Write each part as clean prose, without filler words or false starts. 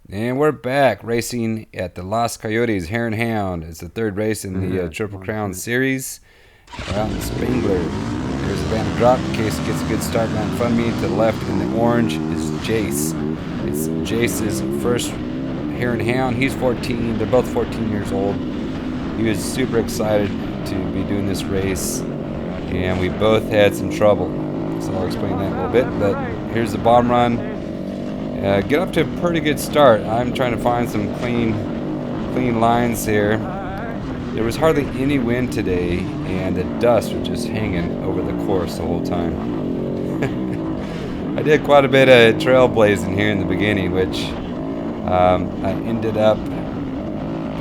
And we're back racing at the Lost Coyotes Hare and Hound. It's the third race in the Triple Crown Series. We're out in Spangler. There's a banner drop in case it gets a good start down in front of me. To the left in the orange is Jayce. It's Jayce's first Hare and Hound. He's 14. They're both 14 years old. He was super excited to be doing this race, and we both had some trouble. So I'll explain that in a little bit. But here's the bottom run. Get up to a pretty good start. I'm trying to find some clean lines here. There was hardly any wind today, and the dust was just hanging over the course the whole time. I did quite a bit of trailblazing here in the beginning, which I ended up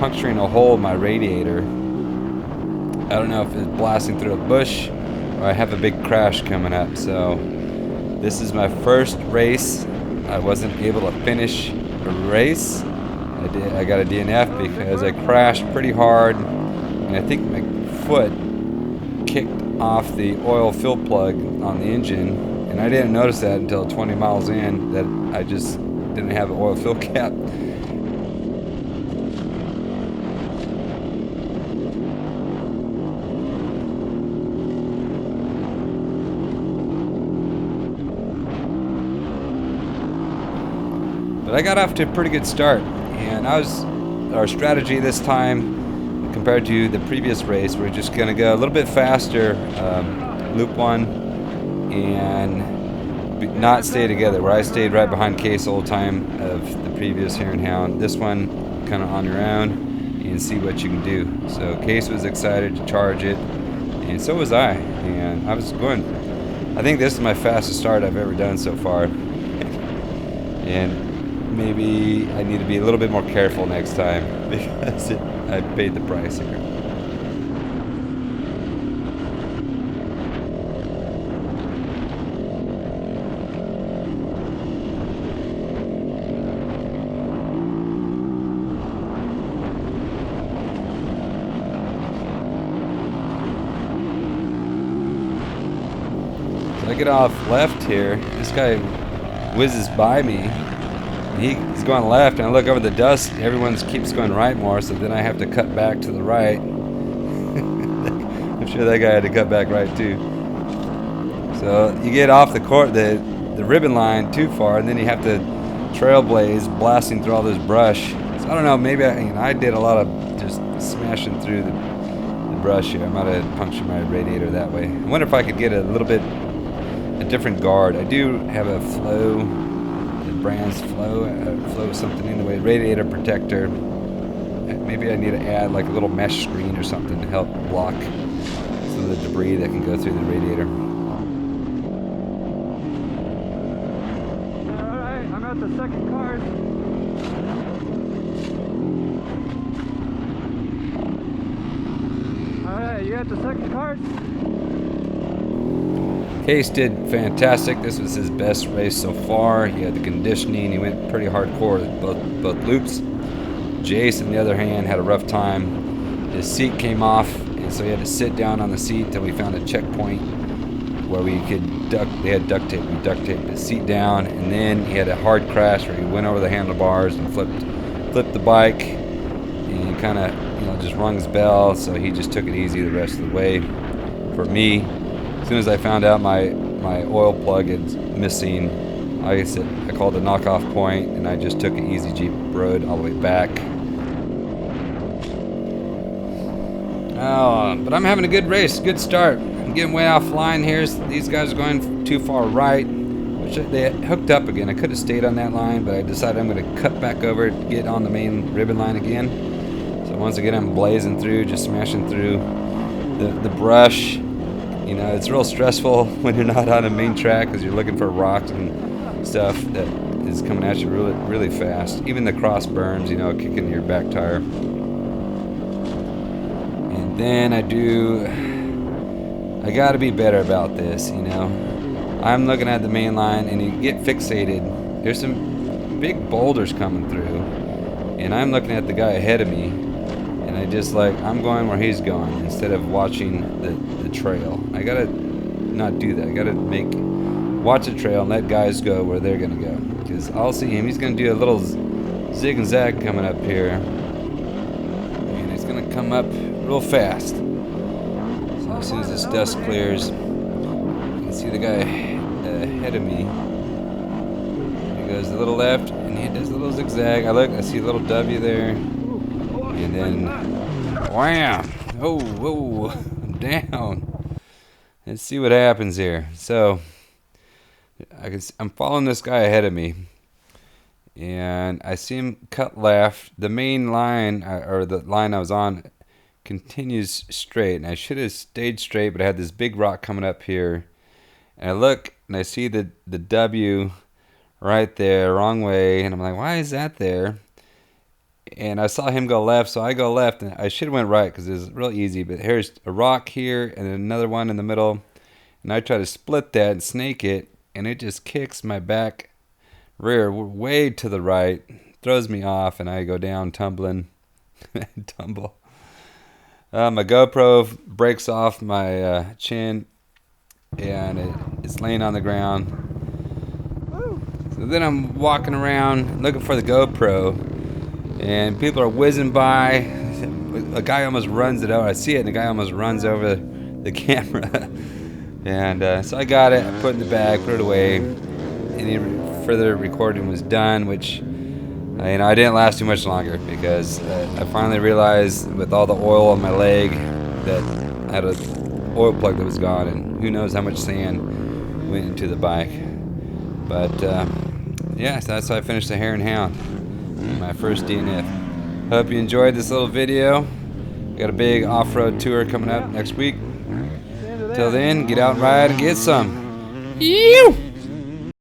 puncturing a hole in my radiator. I don't know if it's blasting through a bush or I have a big crash coming up. So this is my first race. I wasn't able to finish a race. I got a DNF because I crashed pretty hard, and I think my foot kicked off the oil fill plug on the engine, and I didn't notice that until 20 miles in that I just didn't have an oil fill cap. But I got off to a pretty good start, and our strategy this time compared to the previous race, we're just going to go a little bit faster, loop one, and not stay together, where I stayed right behind Case the whole time of the previous Hare and Hound. This one, kind of on your own, and see what you can do. So Case was excited to charge it, and so was I, and I was going. I think this is my fastest start I've ever done so far. And maybe I need to be a little bit more careful next time because I paid the price here. So I get off left here. This guy whizzes by me. He's going left, and I look over the dust. Everyone keeps going right more, so then I have to cut back to the right. I'm sure that guy had to cut back right too. So you get off the ribbon line too far, and then you have to trailblaze, blasting through all this brush. So I don't know. Maybe I did a lot of just smashing through the brush here. I might have punctured my radiator that way. I wonder if I could get a different guard. I do have a flow. Brand's flow something anyway, radiator protector. Maybe I need to add like a little mesh screen or something to help block some of the debris that can go through the radiator. Alright, I'm at the second card. Alright, you at the second card? Case did fantastic. This was his best race so far. He had the conditioning. He went pretty hardcore with both loops. Jayce, on the other hand, had a rough time. His seat came off, and so he had to sit down on the seat until we found a checkpoint where we could they had duct tape. We duct taped his seat down, and then he had a hard crash where he went over the handlebars and flipped the bike, and he kind of just rung his bell. So he just took it easy the rest of the way. For me, as soon as I found out my oil plug is missing, like I said, I called a knockoff point, and I just took an easy Jeep road all the way back. But I'm having a good race, good start. I'm getting way offline here. These guys are going too far right, which they hooked up again. I could have stayed on that line, but I decided I'm going to cut back over, get on the main ribbon line again. So once again, I'm blazing through, just smashing through the brush. It's real stressful when you're not on a main track because you're looking for rocks and stuff that is coming at you really, really fast. Even the cross berms, kicking your back tire. And then I got to be better about this, I'm looking at the main line, and you get fixated. There's some big boulders coming through, and I'm looking at the guy ahead of me, and I'm going where he's going instead of watching the trail. I gotta not do that. I gotta watch the trail and let guys go where they're gonna go. Because I'll see him. He's gonna do a little zig and zag coming up here, and it's gonna come up real fast. So as soon as this dust clears, you can see the guy ahead of me. He goes a little left, and he does a little zigzag. I see a little W there, and then wham! Oh, whoa! I'm down. Let's see what happens here. So I'm following this guy ahead of me, and I see him cut left. The main line, or the line I was on, continues straight, and I should have stayed straight, but I had this big rock coming up here, and I look and I see the W right there, wrong way, and I'm like, why is that there? And I saw him go left, so I go left, and I should have went right because it was real easy, but here's a rock here and another one in the middle, and I try to split that and snake it, and it just kicks my back rear way to the right, throws me off, and I go down tumbling. Tumble. My GoPro breaks off my chin, and it's laying on the ground. So then I'm walking around looking for the GoPro, and people are whizzing by. A guy almost runs it over. I see it, and the guy almost runs over the camera. And so I got it, I put it in the bag, put it away. Any further recording was done, which I didn't last too much longer because I finally realized with all the oil on my leg that I had an oil plug that was gone, and who knows how much sand went into the bike. But yeah, so that's how I finished the Hare and Hound, my first DNF. Hope you enjoyed this little video. Got a big off-road tour coming up next week. Till then, get out and ride and get some. Ew!